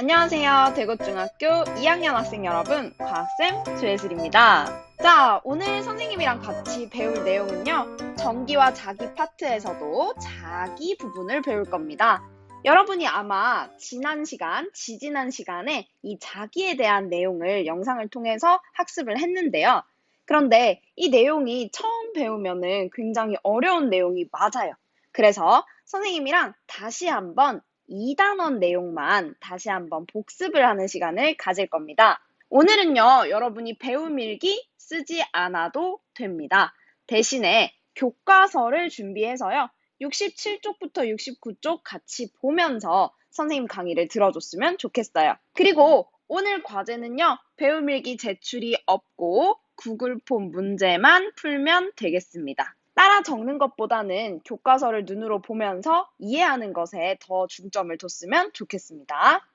안녕하세요. 대구중학교 2학년 학생 여러분, 과학쌤 조예슬입니다. 자, 오늘 선생님이랑 같이 배울 내용은요, 전기와 자기 파트에서도 자기 부분을 배울 겁니다. 여러분이 아마 지지난 시간에 이 자기에 대한 내용을 영상을 통해서 학습을 했는데요. 그런데 이 내용이 처음 배우면은 굉장히 어려운 내용이 맞아요. 그래서 선생님이랑 다시 한번 2단원 내용만 다시 한번 복습을 하는 시간을 가질 겁니다. 오늘은요, 여러분이 배움 일기 쓰지 않아도 됩니다. 대신에 교과서를 준비해서요, 67쪽부터 69쪽 같이 보면서 선생님 강의를 들어줬으면 좋겠어요. 그리고 오늘 과제는요, 배움 일기 제출이 없고 구글 폼 문제만 풀면 되겠습니다. 따라 적는 것보다는 교과서를 눈으로 보면서 이해하는 것에 더 중점을 뒀으면 좋겠습니다.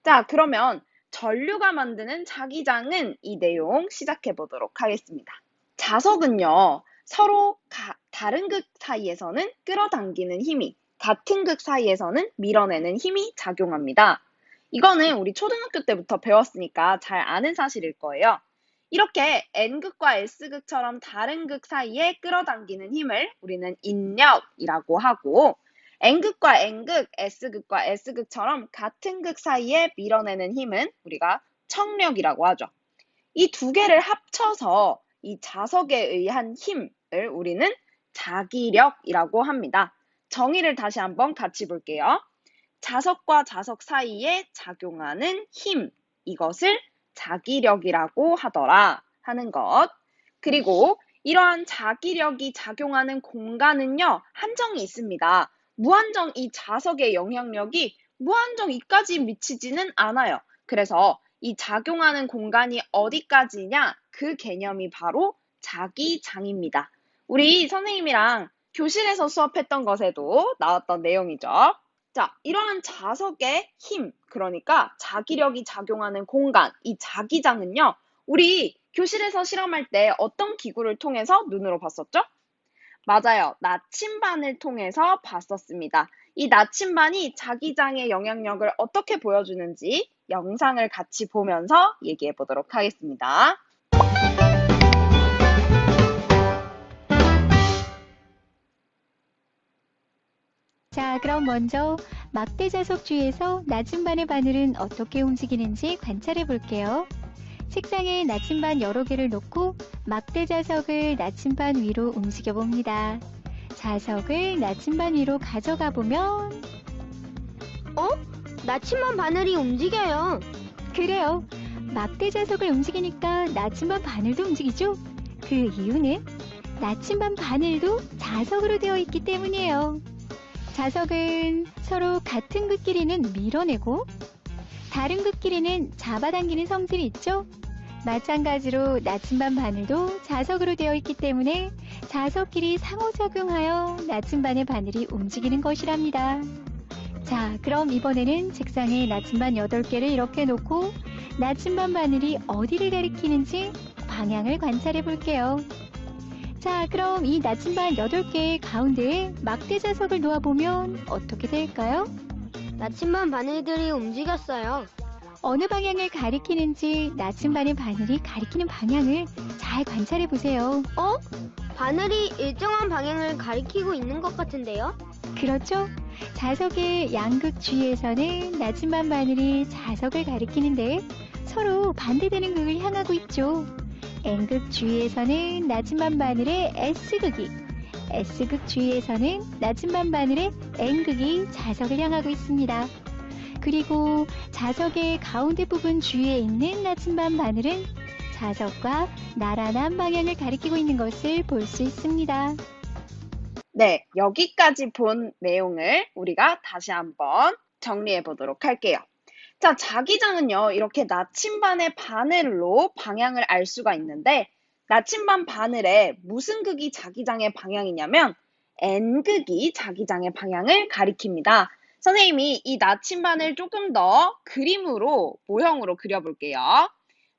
자, 그러면 전류가 만드는 자기장은 이 내용 시작해 보도록 하겠습니다. 자석은요, 서로 다른 극 사이에서는 끌어당기는 힘이, 같은 극 사이에서는 밀어내는 힘이 작용합니다. 이거는 우리 초등학교 때부터 배웠으니까 잘 아는 사실일 거예요. 이렇게 N극과 S극처럼 다른 극 사이에 끌어당기는 힘을 우리는 인력이라고 하고, N극과 N극, S극과 S극처럼 같은 극 사이에 밀어내는 힘은 우리가 청력이라고 하죠. 이 두 개를 합쳐서 이 자석에 의한 힘을 우리는 자기력이라고 합니다. 정의를 다시 한번 같이 볼게요. 자석과 자석 사이에 작용하는 힘, 이것을 자기력이라고 하더라 하는 것. 그리고 이러한 자기력이 작용하는 공간은요, 한정이 있습니다. 무한정 이 자석의 영향력이 무한정 이까지 미치지는 않아요. 그래서 이 작용하는 공간이 어디까지냐? 그 개념이 바로 자기장입니다. 우리 선생님이랑 교실에서 수업했던 것에도 나왔던 내용이죠. 자, 이러한 자석의 힘, 그러니까 자기력이 작용하는 공간, 이 자기장은요, 우리 교실에서 실험할 때 어떤 기구를 통해서 눈으로 봤었죠? 맞아요. 나침반을 통해서 봤었습니다. 이 나침반이 자기장의 영향력을 어떻게 보여주는지 영상을 같이 보면서 얘기해 보도록 하겠습니다. 자, 그럼 먼저 막대 자석 주위에서 나침반의 바늘은 어떻게 움직이는지 관찰해 볼게요. 책상에 나침반 여러 개를 놓고 막대 자석을 나침반 위로 움직여 봅니다. 자석을 나침반 위로 가져가 보면 나침반 바늘이 움직여요. 그래요. 막대 자석을 움직이니까 나침반 바늘도 움직이죠? 그 이유는 나침반 바늘도 자석으로 되어 있기 때문이에요. 자석은 서로 같은 극끼리는 밀어내고 다른 극끼리는 잡아당기는 성질이 있죠? 마찬가지로 나침반 바늘도 자석으로 되어 있기 때문에 자석끼리 상호작용하여 나침반의 바늘이 움직이는 것이랍니다. 자, 그럼 이번에는 책상에 나침반 8개를 이렇게 놓고 나침반 바늘이 어디를 가리키는지 방향을 관찰해 볼게요. 자, 그럼 이 나침반 8개의 가운데에 막대 자석을 놓아보면 어떻게 될까요? 나침반 바늘들이 움직였어요. 어느 방향을 가리키는지 나침반의 바늘이 가리키는 방향을 잘 관찰해 보세요. 바늘이 일정한 방향을 가리키고 있는 것 같은데요? 그렇죠? 자석의 양극 주위에서는 나침반 바늘이 자석을 가리키는데 서로 반대되는 극을 향하고 있죠. N극 주위에서는 나침반 바늘의 S극이, S극 주위에서는 나침반 바늘의 N극이 자석을 향하고 있습니다. 그리고 자석의 가운데 부분 주위에 있는 나침반 바늘은 자석과 나란한 방향을 가리키고 있는 것을 볼 수 있습니다. 네, 여기까지 본 내용을 우리가 다시 한번 정리해 보도록 할게요. 자, 자기장은요, 이렇게 나침반의 바늘로 방향을 알 수가 있는데, 나침반 바늘에 무슨 극이 자기장의 방향이냐면, N극이 자기장의 방향을 가리킵니다. 선생님이 이 나침반을 조금 더 그림으로, 모형으로 그려볼게요.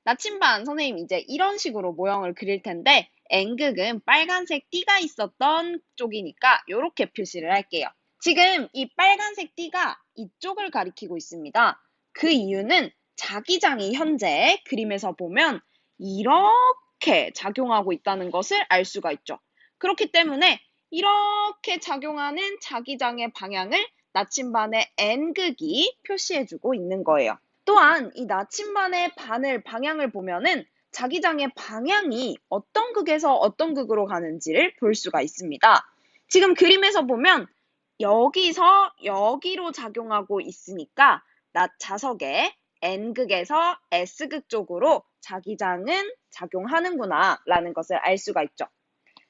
나침반, 선생님 이제 이런 식으로 모형을 그릴 텐데, N극은 빨간색 띠가 있었던 쪽이니까 이렇게 표시를 할게요. 지금 이 빨간색 띠가 이쪽을 가리키고 있습니다. 그 이유는 자기장이 현재 그림에서 보면 이렇게 작용하고 있다는 것을 알 수가 있죠. 그렇기 때문에 이렇게 작용하는 자기장의 방향을 나침반의 N극이 표시해주고 있는 거예요. 또한 이 나침반의 바늘 방향을 보면은 자기장의 방향이 어떤 극에서 어떤 극으로 가는지를 볼 수가 있습니다. 지금 그림에서 보면 여기서 여기로 작용하고 있으니까 자석의 N극에서 S극 쪽으로 자기장은 작용하는구나 라는 것을 알 수가 있죠.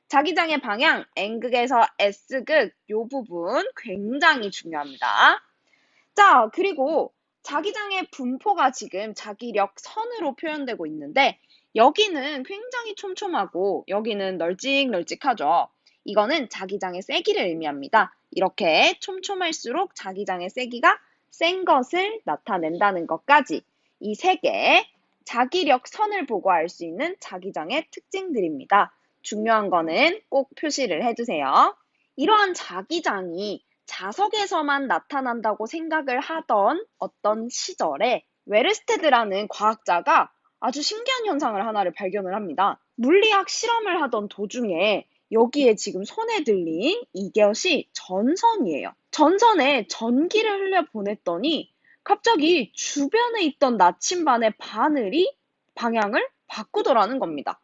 자기장의 방향 N극에서 S극 이 부분 굉장히 중요합니다. 자, 그리고 자기장의 분포가 지금 자기력 선으로 표현되고 있는데 여기는 굉장히 촘촘하고 여기는 널찍널찍하죠. 이거는 자기장의 세기를 의미합니다. 이렇게 촘촘할수록 자기장의 세기가 센 것을 나타낸다는 것까지 이 세 개의 자기력 선을 보고 알 수 있는 자기장의 특징들입니다. 중요한 거는 꼭 표시를 해주세요. 이러한 자기장이 자석에서만 나타난다고 생각을 하던 어떤 시절에 웨르스테드라는 과학자가 아주 신기한 현상을 하나를 발견을 합니다. 물리학 실험을 하던 도중에 여기에 지금 손에 들린 이것이 전선이에요. 전선에 전기를 흘려보냈더니 갑자기 주변에 있던 나침반의 바늘이 방향을 바꾸더라는 겁니다.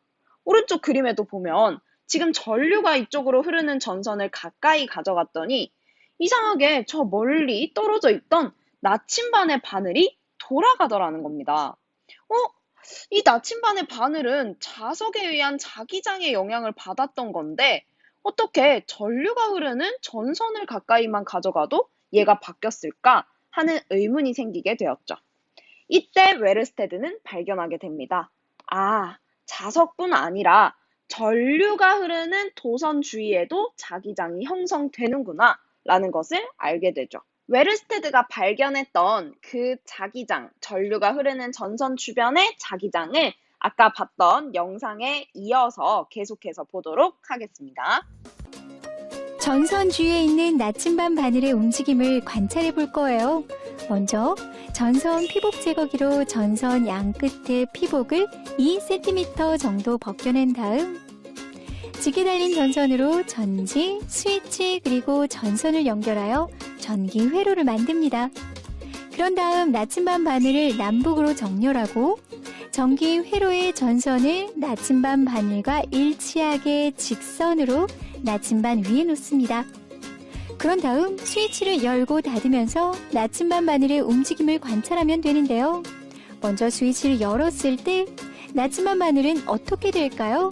오른쪽 그림에도 보면 지금 전류가 이쪽으로 흐르는 전선을 가까이 가져갔더니 이상하게 저 멀리 떨어져 있던 나침반의 바늘이 돌아가더라는 겁니다. 이 나침반의 바늘은 자석에 의한 자기장의 영향을 받았던 건데 어떻게 전류가 흐르는 전선을 가까이만 가져가도 얘가 바뀌었을까 하는 의문이 생기게 되었죠. 이때 웨르스테드는 발견하게 됩니다. 자석뿐 아니라 전류가 흐르는 도선 주위에도 자기장이 형성되는구나 라는 것을 알게 되죠. 웨르스테드가 발견했던 그 자기장, 전류가 흐르는 전선 주변의 자기장을 아까 봤던 영상에 이어서 계속해서 보도록 하겠습니다. 전선 주위에 있는 나침반 바늘의 움직임을 관찰해 볼 거예요. 먼저 전선 피복 제거기로 전선 양 끝의 피복을 2cm 정도 벗겨낸 다음 직에 달린 전선으로 전지, 스위치 그리고 전선을 연결하여 전기 회로를 만듭니다. 그런 다음 나침반 바늘을 남북으로 정렬하고 전기 회로의 전선을 나침반 바늘과 일치하게 직선으로 나침반 위에 놓습니다. 그런 다음 스위치를 열고 닫으면서 나침반 바늘의 움직임을 관찰하면 되는데요. 먼저 스위치를 열었을 때 나침반 바늘은 어떻게 될까요?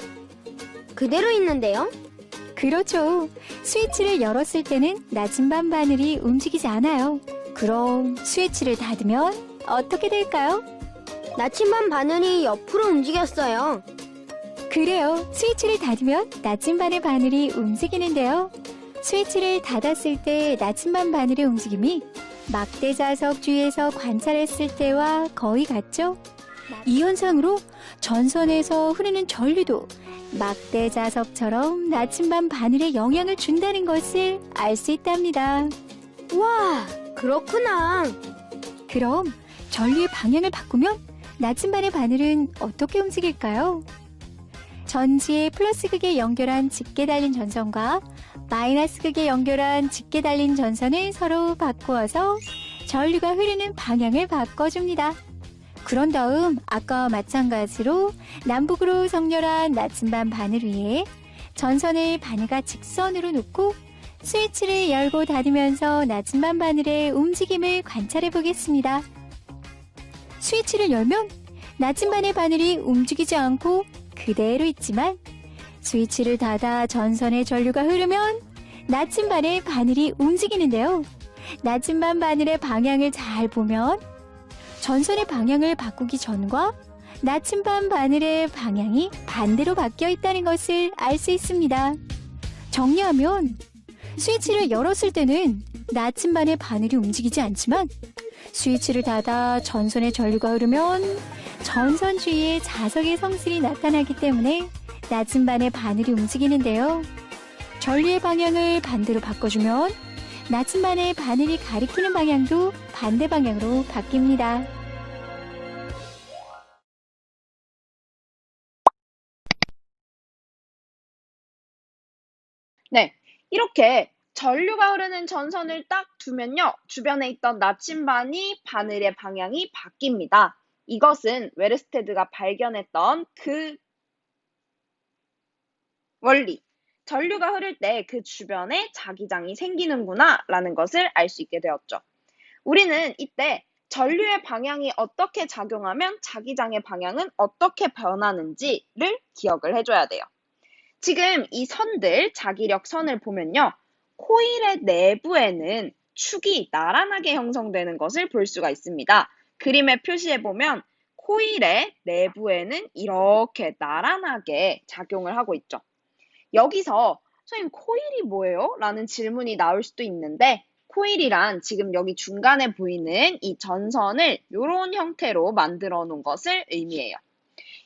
그대로 있는데요? 그렇죠. 스위치를 열었을 때는 나침반 바늘이 움직이지 않아요. 그럼 스위치를 닫으면 어떻게 될까요? 나침반 바늘이 옆으로 움직였어요. 그래요. 스위치를 닫으면 나침반의 바늘이 움직이는데요. 스위치를 닫았을 때 나침반 바늘의 움직임이 막대 자석 주위에서 관찰했을 때와 거의 같죠? 이 현상으로 전선에서 흐르는 전류도 막대 자석처럼 나침반 바늘에 영향을 준다는 것을 알 수 있답니다. 와, 그렇구나. 그럼 전류의 방향을 바꾸면 나침반의 바늘은 어떻게 움직일까요? 전지의 플러스 극에 연결한 직계 달린 전선과 마이너스 극에 연결한 직계 달린 전선을 서로 바꾸어서 전류가 흐르는 방향을 바꿔줍니다. 그런 다음 아까와 마찬가지로 남북으로 정렬한 나침반 바늘 위에 전선을 바늘과 직선으로 놓고 스위치를 열고 닫으면서 나침반 바늘의 움직임을 관찰해 보겠습니다. 스위치를 열면 나침반의 바늘이 움직이지 않고 그대로 있지만 스위치를 닫아 전선의 전류가 흐르면 나침반의 바늘이 움직이는데요. 나침반 바늘의 방향을 잘 보면 전선의 방향을 바꾸기 전과 나침반 바늘의 방향이 반대로 바뀌어 있다는 것을 알 수 있습니다. 정리하면 스위치를 열었을 때는 나침반의 바늘이 움직이지 않지만 스위치를 닫아 전선의 전류가 흐르면 전선 주위에 자석의 성질이 나타나기 때문에 나침반의 바늘이 움직이는데요. 전류의 방향을 반대로 바꿔주면 나침반의 바늘이 가리키는 방향도 반대 방향으로 바뀝니다. 네, 이렇게 전류가 흐르는 전선을 딱 두면요, 주변에 있던 나침반이 바늘의 방향이 바뀝니다. 이것은 웨르스테드가 발견했던 그 원리, 전류가 흐를 때 그 주변에 자기장이 생기는구나 라는 것을 알 수 있게 되었죠. 우리는 이때 전류의 방향이 어떻게 작용하면 자기장의 방향은 어떻게 변하는지를 기억을 해줘야 돼요. 지금 이 선들, 자기력 선을 보면요, 코일의 내부에는 축이 나란하게 형성되는 것을 볼 수가 있습니다. 그림에 표시해보면 코일의 내부에는 이렇게 나란하게 작용을 하고 있죠. 여기서 선생님 코일이 뭐예요? 라는 질문이 나올 수도 있는데, 코일이란 지금 여기 중간에 보이는 이 전선을 이런 형태로 만들어 놓은 것을 의미해요.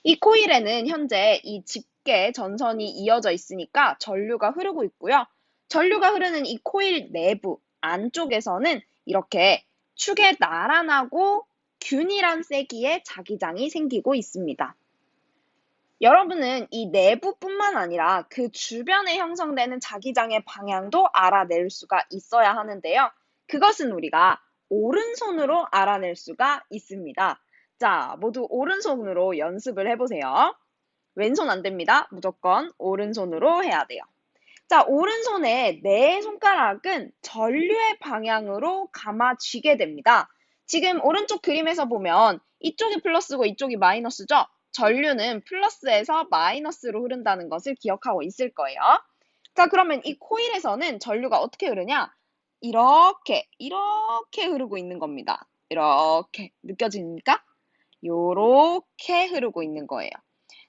이 코일에는 현재 이 집게 전선이 이어져 있으니까 전류가 흐르고 있고요. 전류가 흐르는 이 코일 내부 안쪽에서는 이렇게 축에 나란하고 균일한 세기의 자기장이 생기고 있습니다. 여러분은 이 내부뿐만 아니라 그 주변에 형성되는 자기장의 방향도 알아낼 수가 있어야 하는데요. 그것은 우리가 오른손으로 알아낼 수가 있습니다. 자, 모두 오른손으로 연습을 해보세요. 왼손 안 됩니다. 무조건 오른손으로 해야 돼요. 자, 오른손의 네 손가락은 전류의 방향으로 감아쥐게 됩니다. 지금 오른쪽 그림에서 보면 이쪽이 플러스고 이쪽이 마이너스죠? 전류는 플러스에서 마이너스로 흐른다는 것을 기억하고 있을 거예요. 자, 그러면 이 코일에서는 전류가 어떻게 흐르냐? 이렇게 흐르고 있는 겁니다. 이렇게 느껴집니까? 요렇게 흐르고 있는 거예요.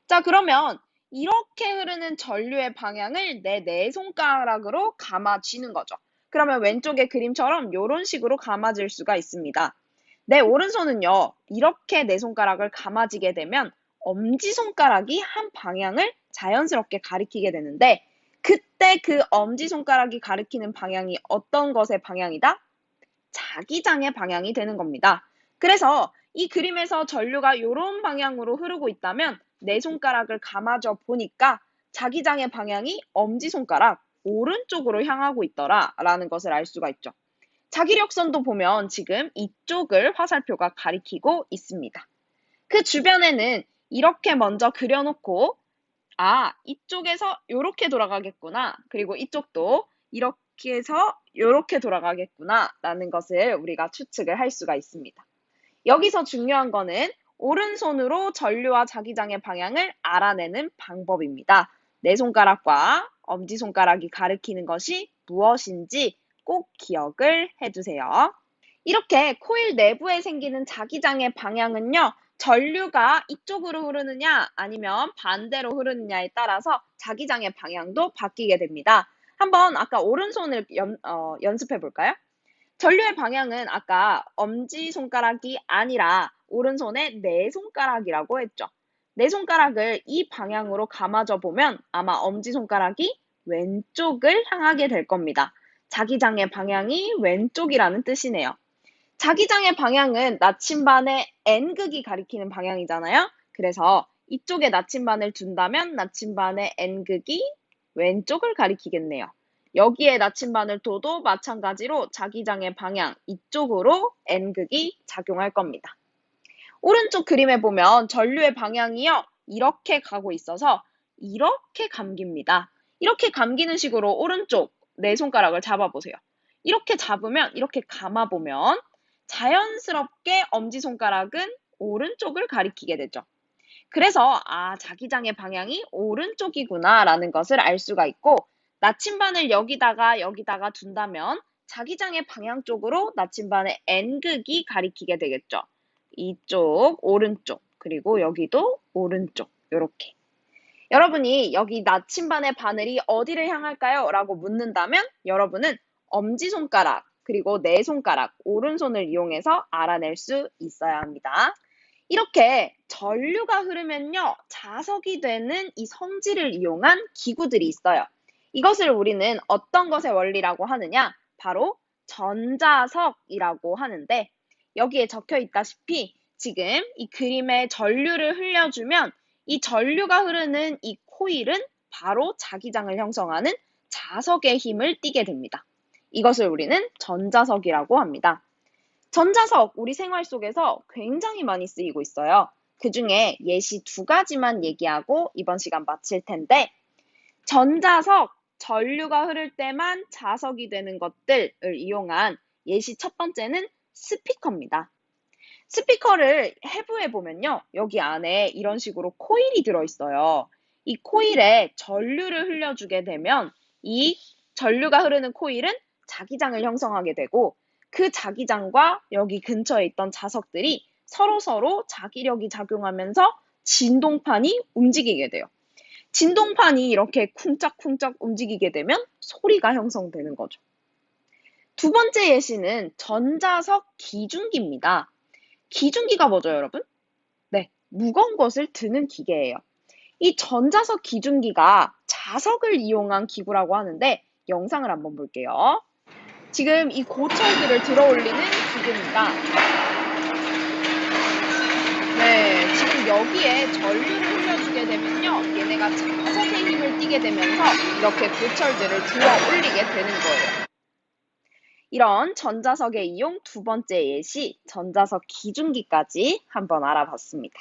자, 그러면 이렇게 흐르는 전류의 방향을 내 네 손가락으로 감아쥐는 거죠. 그러면 왼쪽의 그림처럼 이런 식으로 감아질 수가 있습니다. 내 오른손은요, 이렇게 네 손가락을 감아지게 되면 엄지손가락이 한 방향을 자연스럽게 가리키게 되는데, 그때 그 엄지손가락이 가리키는 방향이 어떤 것의 방향이다? 자기장의 방향이 되는 겁니다. 그래서 이 그림에서 전류가 이런 방향으로 흐르고 있다면 네 손가락을 감아줘 보니까 자기장의 방향이 엄지손가락 오른쪽으로 향하고 있더라 라는 것을 알 수가 있죠. 자기력선도 보면 지금 이쪽을 화살표가 가리키고 있습니다. 그 주변에는 이렇게 먼저 그려놓고, 아, 이쪽에서 이렇게 돌아가겠구나. 그리고 이쪽도 이렇게 해서 이렇게 돌아가겠구나. 라는 것을 우리가 추측을 할 수가 있습니다. 여기서 중요한 거는 오른손으로 전류와 자기장의 방향을 알아내는 방법입니다. 네 손가락과 엄지손가락이 가리키는 것이 무엇인지 꼭 기억을 해주세요. 이렇게 코일 내부에 생기는 자기장의 방향은요, 전류가 이쪽으로 흐르느냐 아니면 반대로 흐르느냐에 따라서 자기장의 방향도 바뀌게 됩니다. 한번 아까 오른손을 연습해 볼까요? 전류의 방향은 아까 엄지손가락이 아니라 오른손의 네 손가락이라고 했죠. 네 손가락을 이 방향으로 감아줘 보면 아마 엄지손가락이 왼쪽을 향하게 될 겁니다. 자기장의 방향이 왼쪽이라는 뜻이네요. 자기장의 방향은 나침반의 N극이 가리키는 방향이잖아요. 그래서 이쪽에 나침반을 둔다면 나침반의 N극이 왼쪽을 가리키겠네요. 여기에 나침반을 둬도 마찬가지로 자기장의 방향 이쪽으로 N극이 작용할 겁니다. 오른쪽 그림에 보면 전류의 방향이요, 이렇게 가고 있어서 이렇게 감깁니다. 이렇게 감기는 식으로 오른쪽 네 손가락을 잡아보세요. 이렇게 잡으면, 이렇게 감아보면 자연스럽게 엄지손가락은 오른쪽을 가리키게 되죠. 그래서 자기장의 방향이 오른쪽이구나 라는 것을 알 수가 있고, 나침반을 여기다가 둔다면 자기장의 방향 쪽으로 나침반의 N극이 가리키게 되겠죠. 이쪽, 오른쪽, 그리고 여기도 오른쪽, 이렇게. 여러분이 여기 나침반의 바늘이 어디를 향할까요? 라고 묻는다면 여러분은 엄지손가락, 그리고 네 손가락, 오른손을 이용해서 알아낼 수 있어야 합니다. 이렇게 전류가 흐르면요, 자석이 되는 이 성질을 이용한 기구들이 있어요. 이것을 우리는 어떤 것의 원리라고 하느냐? 바로 전자석이라고 하는데 여기에 적혀 있다시피 지금 이 그림에 전류를 흘려주면 이 전류가 흐르는 이 코일은 바로 자기장을 형성하는 자석의 힘을 띠게 됩니다. 이것을 우리는 전자석이라고 합니다. 전자석, 우리 생활 속에서 굉장히 많이 쓰이고 있어요. 그 중에 예시 2가지만 얘기하고 이번 시간 마칠 텐데, 전자석, 전류가 흐를 때만 자석이 되는 것들을 이용한 예시 첫 번째는 스피커입니다. 스피커를 해부해 보면요, 여기 안에 이런 식으로 코일이 들어있어요. 이 코일에 전류를 흘려주게 되면 이 전류가 흐르는 코일은 자기장을 형성하게 되고 그 자기장과 여기 근처에 있던 자석들이 서로 자기력이 작용하면서 진동판이 움직이게 돼요. 진동판이 이렇게 쿵짝쿵짝 움직이게 되면 소리가 형성되는 거죠. 두 번째 예시는 전자석 기중기입니다. 기중기가 뭐죠, 여러분? 네, 무거운 것을 드는 기계예요. 이 전자석 기중기가 자석을 이용한 기구라고 하는데 영상을 한번 볼게요. 지금 이 고철들을 들어 올리는 기구입니다. 네, 지금 여기에 전류를 흘려주게 되면요, 얘네가 자석의 힘을 띠게 되면서 이렇게 고철들을 들어 올리게 되는 거예요. 이런 전자석의 이용 두 번째 예시, 전자석 기중기까지 한번 알아봤습니다.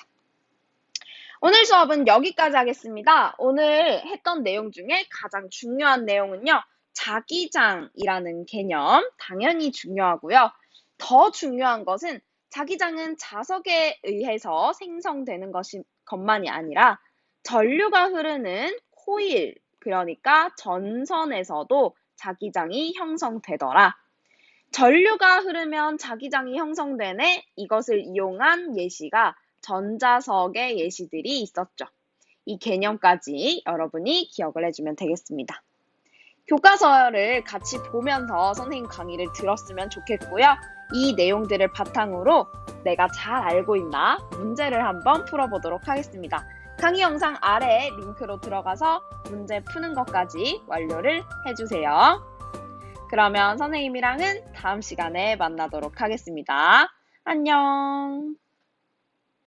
오늘 수업은 여기까지 하겠습니다. 오늘 했던 내용 중에 가장 중요한 내용은요, 자기장이라는 개념, 당연히 중요하고요. 더 중요한 것은 자기장은 자석에 의해서 생성되는 것만이 아니라 전류가 흐르는 코일, 그러니까 전선에서도 자기장이 형성되더라. 전류가 흐르면 자기장이 형성되네, 이것을 이용한 예시가 전자석의 예시들이 있었죠. 이 개념까지 여러분이 기억을 해주면 되겠습니다. 교과서를 같이 보면서 선생님 강의를 들었으면 좋겠고요. 이 내용들을 바탕으로 내가 잘 알고 있나 문제를 한번 풀어보도록 하겠습니다. 강의 영상 아래 링크로 들어가서 문제 푸는 것까지 완료를 해주세요. 그러면 선생님이랑은 다음 시간에 만나도록 하겠습니다. 안녕.